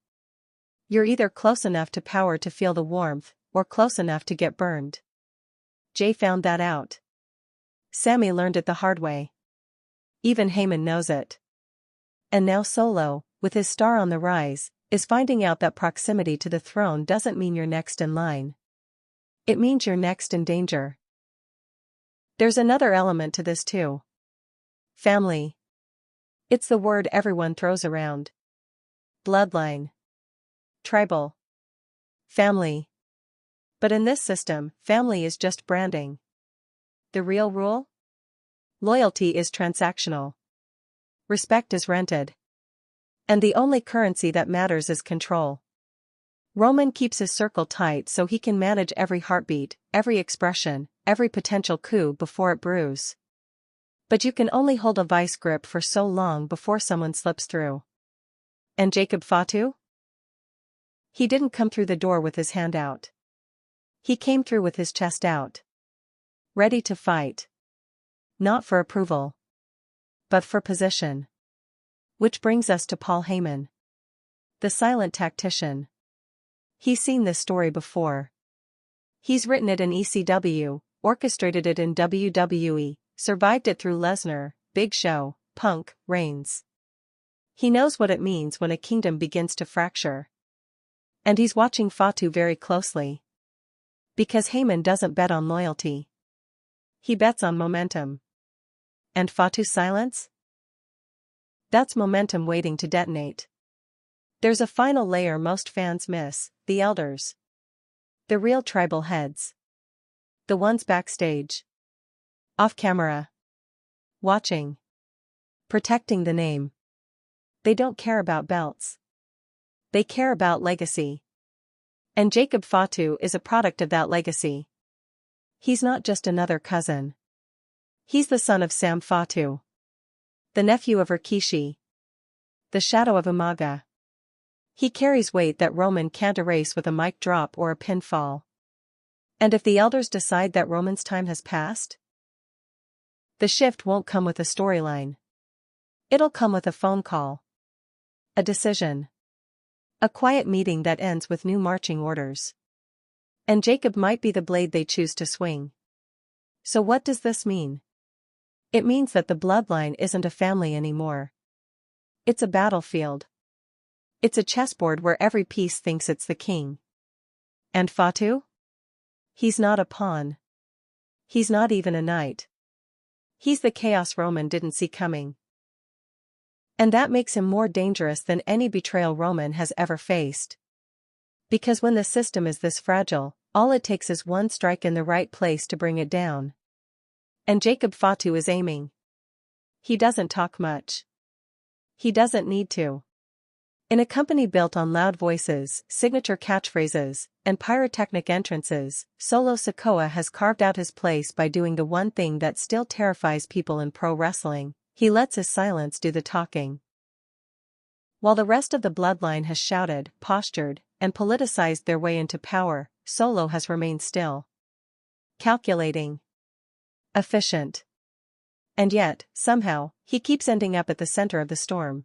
You're either close enough to power to feel the warmth, or close enough to get burned. Jay found that out. Sammy learned it the hard way. Even Heyman knows it. And now Solo, with his star on the rise, is finding out that proximity to the throne doesn't mean you're next in line. It means you're next in danger. There's another element to this too. Family. It's the word everyone throws around. Bloodline. Tribal. Family. But in this system, family is just branding. The real rule? Loyalty is transactional. Respect is rented. And the only currency that matters is control. Roman keeps his circle tight so he can manage every heartbeat, every expression, every potential coup before it brews. But you can only hold a vice grip for so long before someone slips through. And Jacob Fatu? He didn't come through the door with his hand out. He came through with his chest out. Ready to fight. Not for approval. But for position. Which brings us to Paul Heyman. The silent tactician. He's seen this story before. He's written it in ECW, orchestrated it in WWE, survived it through Lesnar, Big Show, Punk, Reigns. He knows what it means when a kingdom begins to fracture. And he's watching Fatu very closely. Because Heyman doesn't bet on loyalty. He bets on momentum. And Fatu's silence? That's momentum waiting to detonate. There's a final layer most fans miss, the elders. The real tribal heads. The ones backstage. Off camera. Watching. Protecting the name. They don't care about belts. They care about legacy. And Jacob Fatu is a product of that legacy. He's not just another cousin. He's the son of Sam Fatu. The nephew of Rikishi. The shadow of Umaga. He carries weight that Roman can't erase with a mic drop or a pinfall. And if the elders decide that Roman's time has passed, the shift won't come with a storyline. It'll come with a phone call. A decision. A quiet meeting that ends with new marching orders. And Jacob might be the blade they choose to swing. So what does this mean? It means that the bloodline isn't a family anymore. It's a battlefield. It's a chessboard where every piece thinks it's the king. And Fatu? He's not a pawn. He's not even a knight. He's the chaos Roman didn't see coming. And that makes him more dangerous than any betrayal Roman has ever faced. Because when the system is this fragile, all it takes is one strike in the right place to bring it down. And Jacob Fatu is aiming. He doesn't talk much. He doesn't need to. In a company built on loud voices, signature catchphrases, and pyrotechnic entrances, Solo Sikoa has carved out his place by doing the one thing that still terrifies people in pro wrestling. He lets his silence do the talking. While the rest of the bloodline has shouted, postured, and politicized their way into power, Solo has remained still. Calculating. Efficient. And yet, somehow, he keeps ending up at the center of the storm.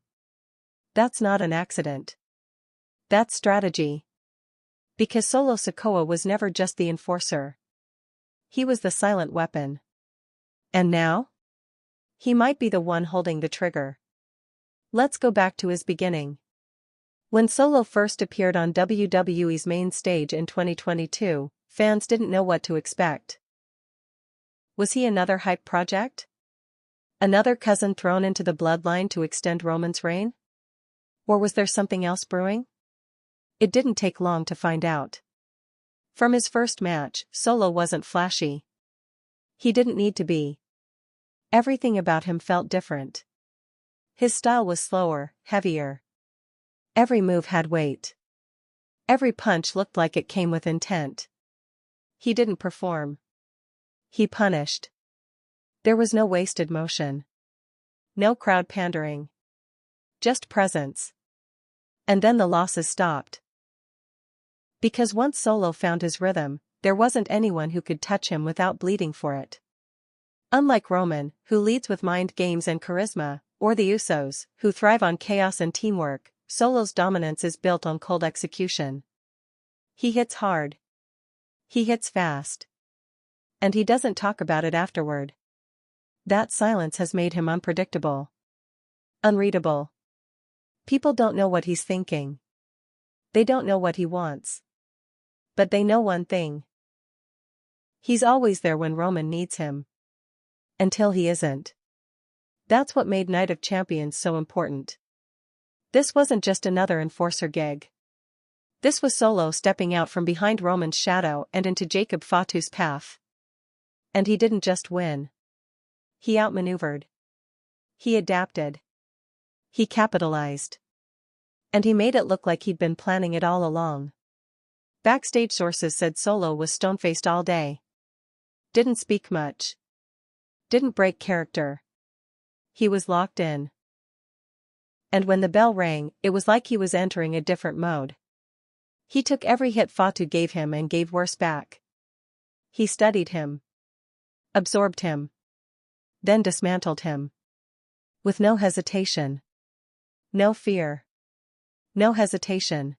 That's not an accident. That's strategy. Because Solo Sikoa was never just the enforcer. He was the silent weapon. And now? He might be the one holding the trigger. Let's go back to his beginning. When Solo first appeared on WWE's main stage in 2022, fans didn't know what to expect. Was he another hype project? Another cousin thrown into the bloodline to extend Roman's reign? Or was there something else brewing? It didn't take long to find out. From his first match, Solo wasn't flashy. He didn't need to be. Everything about him felt different. His style was slower, heavier. Every move had weight. Every punch looked like it came with intent. He didn't perform. He punished. There was no wasted motion. No crowd pandering. Just presence. And then the losses stopped. Because once Solo found his rhythm, there wasn't anyone who could touch him without bleeding for it. Unlike Roman, who leads with mind games and charisma, or the Usos, who thrive on chaos and teamwork, Solo's dominance is built on cold execution. He hits hard. He hits fast. And he doesn't talk about it afterward. That silence has made him unpredictable. Unreadable. People don't know what he's thinking. They don't know what he wants. But they know one thing. He's always there when Roman needs him. Until he isn't. That's what made Night of Champions so important. This wasn't just another enforcer gig. This was Solo stepping out from behind Roman's shadow and into Jacob Fatu's path. And he didn't just win. He outmaneuvered. He adapted. He capitalized. And he made it look like he'd been planning it all along. Backstage sources said Solo was stone-faced all day. Didn't speak much. Didn't break character. He was locked in. And when the bell rang, it was like he was entering a different mode. He took every hit Fatu gave him and gave worse back. He studied him. Absorbed him. Then dismantled him. With no hesitation. No fear. No hesitation.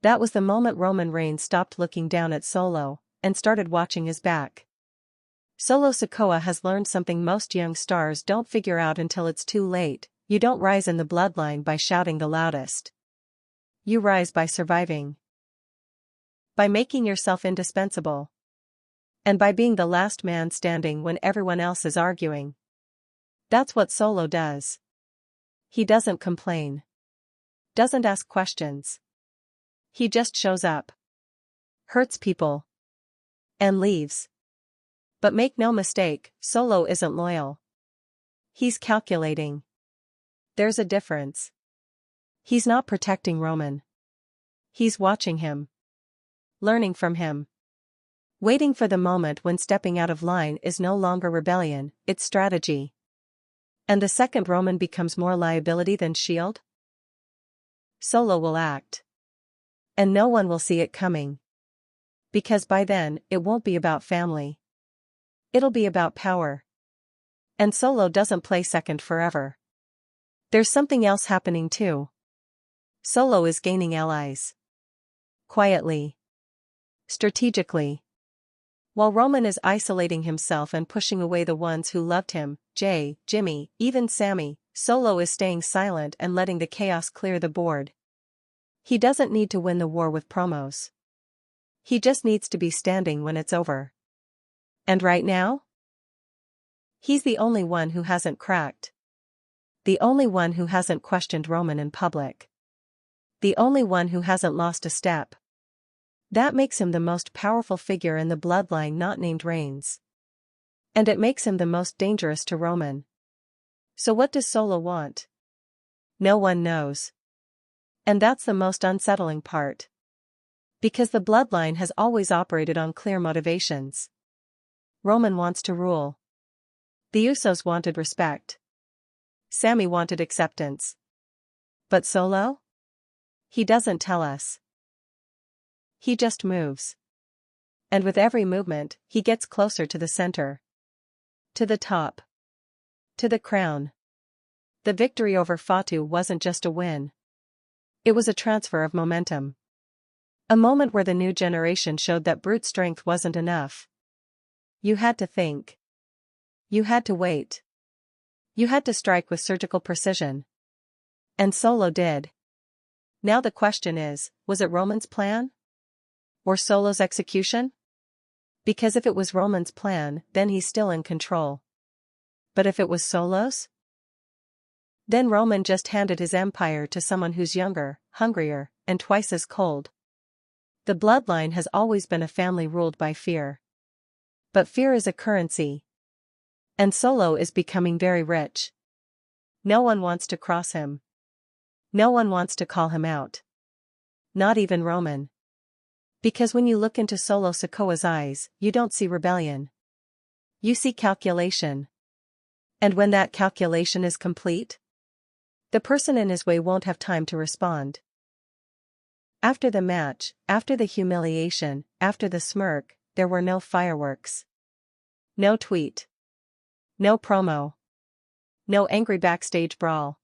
That was the moment Roman Reigns stopped looking down at Solo, and started watching his back. Solo Sikoa has learned something most young stars don't figure out until it's too late: you don't rise in the bloodline by shouting the loudest. You rise by surviving. By making yourself indispensable. And by being the last man standing when everyone else is arguing. That's what Solo does. He doesn't complain. Doesn't ask questions. He just shows up. Hurts people. And leaves. But make no mistake, Solo isn't loyal. He's calculating. There's a difference. He's not protecting Roman. He's watching him. Learning from him. Waiting for the moment when stepping out of line is no longer rebellion, it's strategy. And the second Roman becomes more liability than shield, Solo will act. And no one will see it coming. Because by then, it won't be about family. It'll be about power. And Solo doesn't play second forever. There's something else happening too. Solo is gaining allies. Quietly. Strategically. While Roman is isolating himself and pushing away the ones who loved him, Jay, Jimmy, even Sammy, Solo is staying silent and letting the chaos clear the board. He doesn't need to win the war with promos. He just needs to be standing when it's over. And right now? He's the only one who hasn't cracked. The only one who hasn't questioned Roman in public. The only one who hasn't lost a step. That makes him the most powerful figure in the bloodline not named Reigns. And it makes him the most dangerous to Roman. So what does Solo want? No one knows. And that's the most unsettling part. Because the bloodline has always operated on clear motivations. Roman wants to rule. The Usos wanted respect. Sammy wanted acceptance. But Solo? He doesn't tell us. He just moves. And with every movement, he gets closer to the center. To the top. To the crown. The victory over Fatu wasn't just a win. It was a transfer of momentum. A moment where the new generation showed that brute strength wasn't enough. You had to think. You had to wait. You had to strike with surgical precision. And Solo did. Now the question is, was it Roman's plan? Or Solo's execution? Because if it was Roman's plan, then he's still in control. But if it was Solo's? Then Roman just handed his empire to someone who's younger, hungrier, and twice as cold. The bloodline has always been a family ruled by fear. But fear is a currency. And Solo is becoming very rich. No one wants to cross him. No one wants to call him out. Not even Roman. Because when you look into Solo Sikoa's eyes, you don't see rebellion. You see calculation. And when that calculation is complete, the person in his way won't have time to respond. After the match, after the humiliation, after the smirk, there were no fireworks. No tweet. No promo. No angry backstage brawl.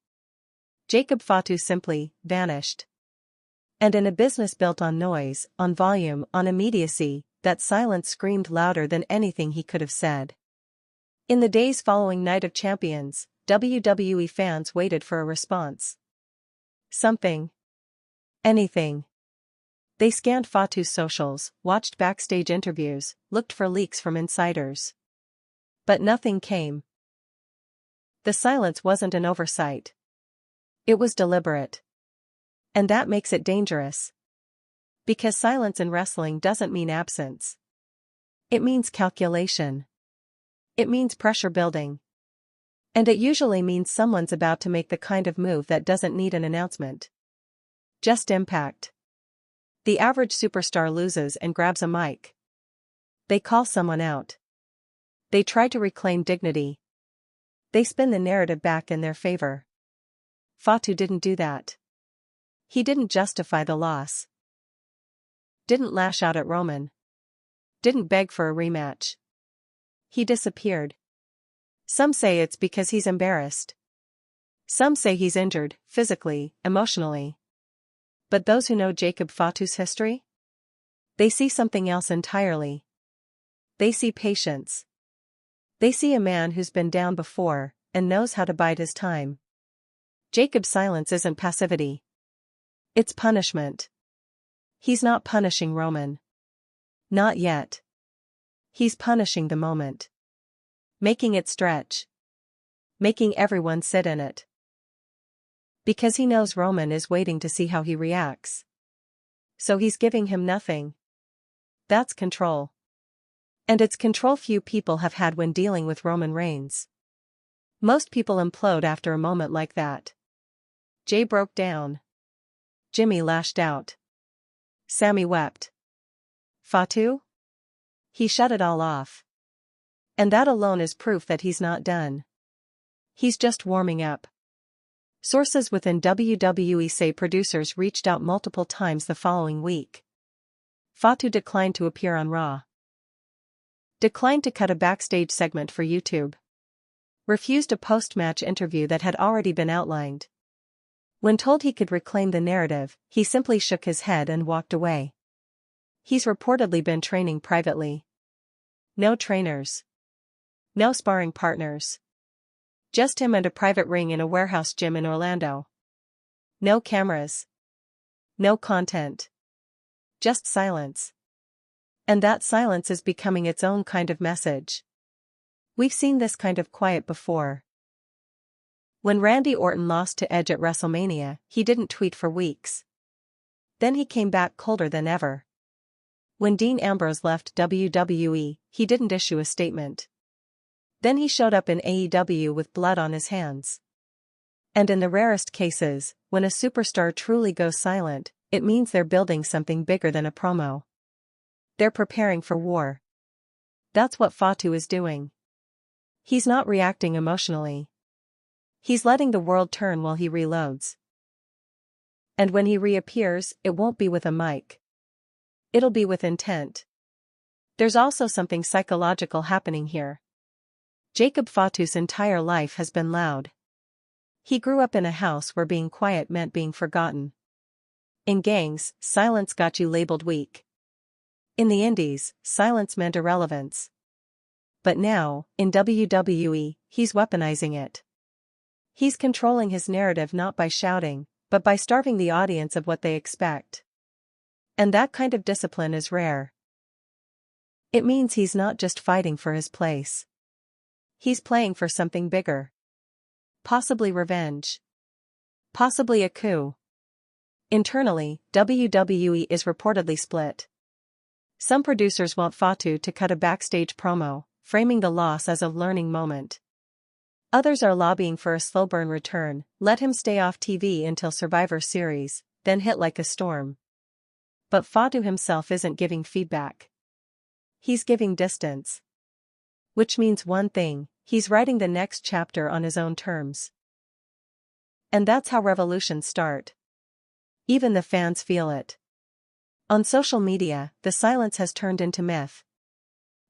Jacob Fatu simply vanished. And in a business built on noise, on volume, on immediacy, that silence screamed louder than anything he could have said. In the days following Night of Champions, WWE fans waited for a response. Something. Anything. They scanned Fatu's socials, watched backstage interviews, looked for leaks from insiders. But nothing came. The silence wasn't an oversight. It was deliberate. And that makes it dangerous. Because silence in wrestling doesn't mean absence. It means calculation. It means pressure building. And it usually means someone's about to make the kind of move that doesn't need an announcement. Just impact. The average superstar loses and grabs a mic. They call someone out. They try to reclaim dignity. They spin the narrative back in their favor. Fatu didn't do that. He didn't justify the loss. Didn't lash out at Roman. Didn't beg for a rematch. He disappeared. Some say it's because he's embarrassed. Some say he's injured, physically, emotionally. But those who know Jacob Fatu's history? They see something else entirely. They see patience. They see a man who's been down before, and knows how to bide his time. Jacob's silence isn't passivity. It's punishment. He's not punishing Roman. Not yet. He's punishing the moment. Making it stretch. Making everyone sit in it. Because he knows Roman is waiting to see how he reacts. So he's giving him nothing. That's control. And it's control few people have had when dealing with Roman Reigns. Most people implode after a moment like that. Jay broke down. Jimmy lashed out. Sammy wept. Fatu? He shut it all off. And that alone is proof that he's not done. He's just warming up. Sources within WWE say producers reached out multiple times the following week. Fatu declined to appear on Raw. Declined to cut a backstage segment for YouTube. Refused a post-match interview that had already been outlined. When told he could reclaim the narrative, he simply shook his head and walked away. He's reportedly been training privately. No trainers. No sparring partners. Just him and a private ring in a warehouse gym in Orlando. No cameras. No content. Just silence. And that silence is becoming its own kind of message. We've seen this kind of quiet before. When Randy Orton lost to Edge at WrestleMania, he didn't tweet for weeks. Then he came back colder than ever. When Dean Ambrose left WWE, he didn't issue a statement. Then he showed up in AEW with blood on his hands. And in the rarest cases, when a superstar truly goes silent, it means they're building something bigger than a promo. They're preparing for war. That's what Fatu is doing. He's not reacting emotionally. He's letting the world turn while he reloads. And when he reappears, it won't be with a mic. It'll be with intent. There's also something psychological happening here. Jacob Fatu's entire life has been loud. He grew up in a house where being quiet meant being forgotten. In gangs, silence got you labeled weak. In the indies, silence meant irrelevance. But now, in WWE, he's weaponizing it. He's controlling his narrative not by shouting, but by starving the audience of what they expect. And that kind of discipline is rare. It means he's not just fighting for his place. He's playing for something bigger. Possibly revenge. Possibly a coup. Internally, WWE is reportedly split. Some producers want Fatu to cut a backstage promo, framing the loss as a learning moment. Others are lobbying for a slow burn return, let him stay off TV until Survivor Series, then hit like a storm. But Fatu himself isn't giving feedback. He's giving distance. Which means one thing, he's writing the next chapter on his own terms. And that's how revolutions start. Even the fans feel it. On social media, the silence has turned into myth.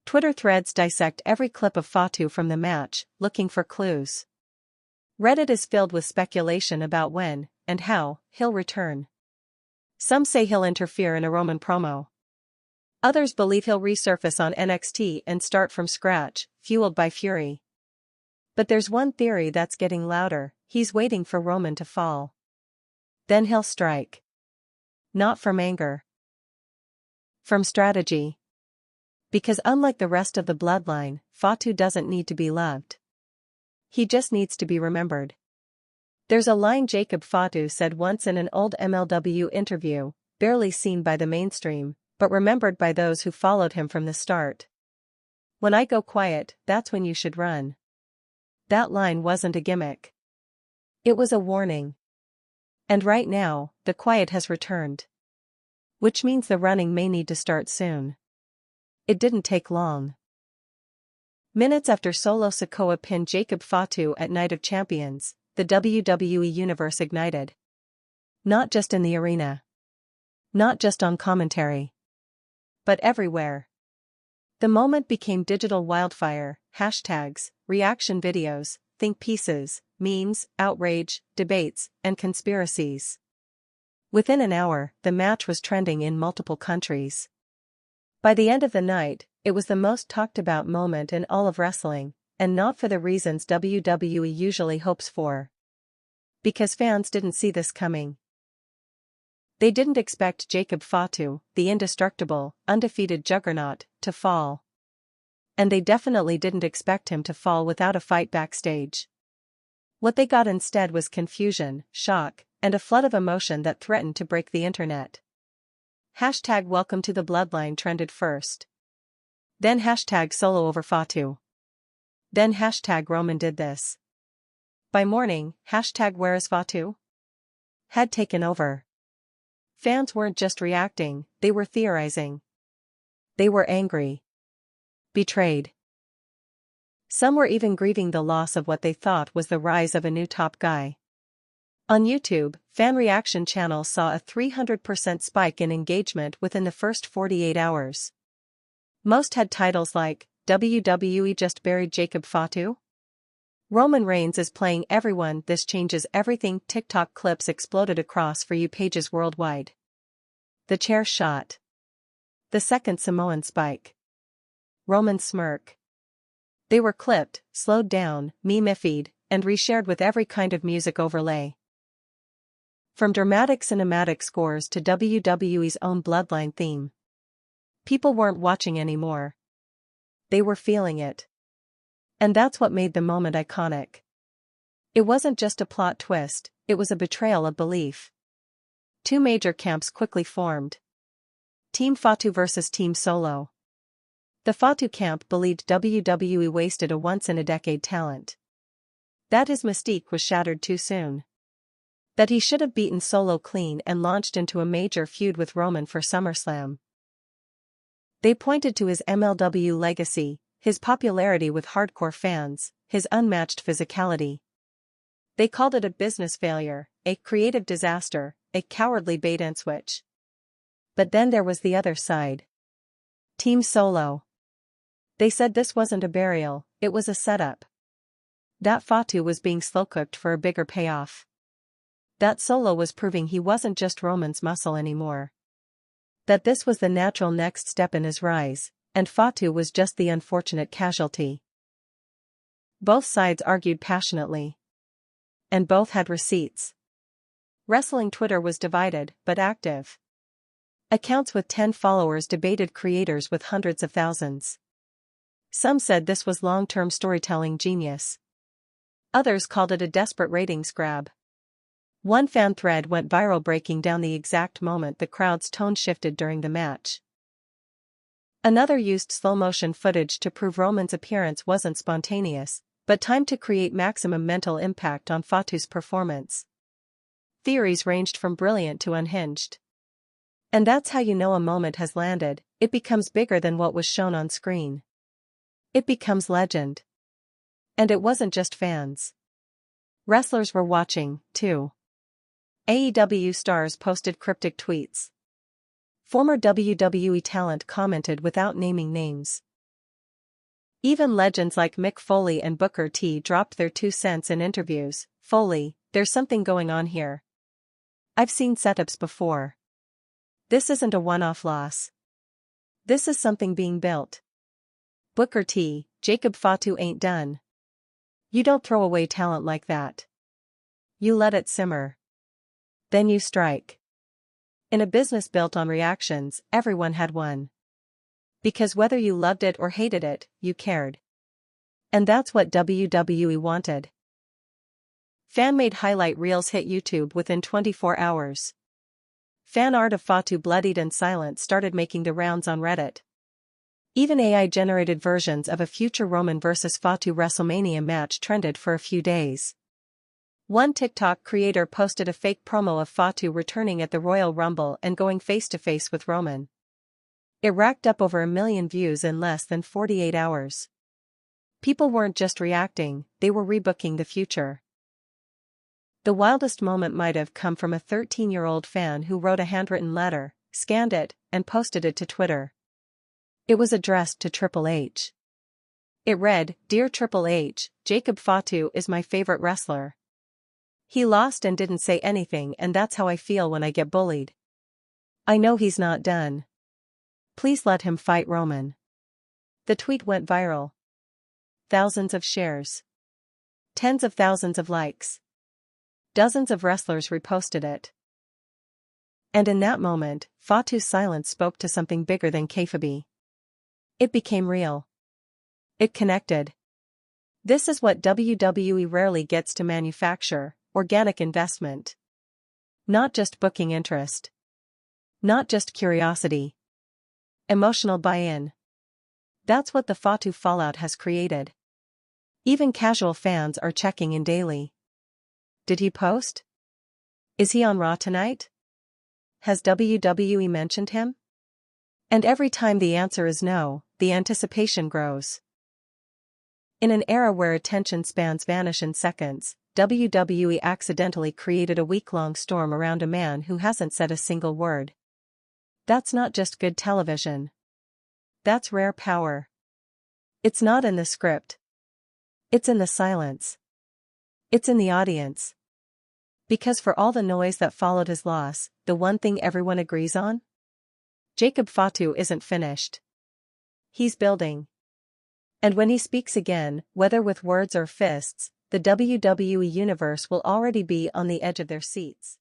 Twitter threads dissect every clip of Fatu from the match, looking for clues. Reddit is filled with speculation about when, and how, he'll return. Some say he'll interfere in a Roman promo. Others believe he'll resurface on NXT and start from scratch, fueled by fury. But there's one theory that's getting louder, he's waiting for Roman to fall. Then he'll strike. Not from anger. From strategy. Because unlike the rest of the Bloodline, Fatu doesn't need to be loved. He just needs to be remembered. There's a line Jacob Fatu said once in an old MLW interview, barely seen by the mainstream, but remembered by those who followed him from the start. When I go quiet, that's when you should run. That line wasn't a gimmick. It was a warning. And right now, the quiet has returned. Which means the running may need to start soon. It didn't take long. Minutes after Solo Sikoa pinned Jacob Fatu at Night of Champions, the WWE Universe ignited. Not just in the arena. Not just on commentary. But everywhere. The moment became digital wildfire, hashtags, reaction videos, think pieces, memes, outrage, debates, and conspiracies. Within an hour, the match was trending in multiple countries. By the end of the night, it was the most talked about moment in all of wrestling, and not for the reasons WWE usually hopes for. Because fans didn't see this coming. They didn't expect Jacob Fatu, the indestructible, undefeated juggernaut, to fall. And they definitely didn't expect him to fall without a fight backstage. What they got instead was confusion, shock, and a flood of emotion that threatened to break the internet. Hashtag welcome to the Bloodline trended first. Then hashtag solo over Fatu. Then hashtag Roman did this. By morning, hashtag where is Fatu? Had taken over. Fans weren't just reacting, they were theorizing. They were angry. Betrayed. Some were even grieving the loss of what they thought was the rise of a new top guy. On YouTube, fan reaction channels saw a 300% spike in engagement within the first 48 hours. Most had titles like, WWE just buried Jacob Fatu? Roman Reigns is playing everyone, this changes everything. TikTok clips exploded across For You pages worldwide. The chair shot. The second Samoan spike. Roman smirk. They were clipped, slowed down, meme-ified, and reshared with every kind of music overlay. From dramatic cinematic scores to WWE's own Bloodline theme. People weren't watching anymore. They were feeling it. And that's what made the moment iconic. It wasn't just a plot twist, it was a betrayal of belief. Two major camps quickly formed. Team Fatu versus Team Solo. The Fatu camp believed WWE wasted a once-in-a-decade talent. That his mystique was shattered too soon. That he should have beaten Solo clean and launched into a major feud with Roman for SummerSlam. They pointed to his MLW legacy, his popularity with hardcore fans, his unmatched physicality. They called it a business failure, a creative disaster, a cowardly bait-and-switch. But then there was the other side. Team Solo. They said this wasn't a burial, it was a setup. That Fatu was being slow-cooked for a bigger payoff. That Solo was proving he wasn't just Roman's muscle anymore. That this was the natural next step in his rise, and Fatu was just the unfortunate casualty. Both sides argued passionately. And both had receipts. Wrestling Twitter was divided, but active. Accounts with 10 followers debated creators with hundreds of thousands. Some said this was long-term storytelling genius. Others called it a desperate ratings grab. One fan thread went viral breaking down the exact moment the crowd's tone shifted during the match. Another used slow-motion footage to prove Roman's appearance wasn't spontaneous, but timed to create maximum mental impact on Fatu's performance. Theories ranged from brilliant to unhinged. And that's how you know a moment has landed. It becomes bigger than what was shown on screen. It becomes legend. And it wasn't just fans. Wrestlers were watching, too. AEW stars posted cryptic tweets. Former WWE talent commented without naming names. Even legends like Mick Foley and Booker T dropped their 2 cents in interviews. Foley, there's something going on here. I've seen setups before. This isn't a one-off loss. This is something being built. Booker T, Jacob Fatu ain't done. You don't throw away talent like that. You let it simmer. Then you strike. In a business built on reactions, everyone had one. Because whether you loved it or hated it, you cared. And that's what WWE wanted. Fan-made highlight reels hit YouTube within 24 hours. Fan art of Fatu bloodied and silent started making the rounds on Reddit. Even AI-generated versions of a future Roman vs. Fatu WrestleMania match trended for a few days. One TikTok creator posted a fake promo of Fatu returning at the Royal Rumble and going face-to-face with Roman. It racked up over 1 million views in less than 48 hours. People weren't just reacting, they were rebooking the future. The wildest moment might have come from a 13-year-old fan who wrote a handwritten letter, scanned it, and posted it to Twitter. It was addressed to TripleH. It read, "Dear TripleH, Jacob Fatu is my favorite wrestler. He lost and didn't say anything, and that's how I feel when I get bullied. I know he's not done. Please let him fight Roman." The tweet went viral. Thousands of shares. Tens of thousands of likes. Dozens of wrestlers reposted it. And in that moment, Fatu's silence spoke to something bigger than kayfabe. It became real. It connected. This is what WWE rarely gets to manufacture: organic investment. Not just booking interest. Not just curiosity. Emotional buy-in. That's what the Fatu fallout has created. Even casual fans are checking in daily. Did he post? Is he on Raw tonight? Has WWE mentioned him? And every time the answer is no, the anticipation grows. In an era where attention spans vanish in seconds, WWE accidentally created a week-long storm around a man who hasn't said a single word. That's not just good television. That's rare power. It's not in the script. It's in the silence. It's in the audience. Because for all the noise that followed his loss, the one thing everyone agrees on? Jacob Fatu isn't finished. He's building. And when he speaks again, whether with words or fists, the WWE universe will already be on the edge of their seats.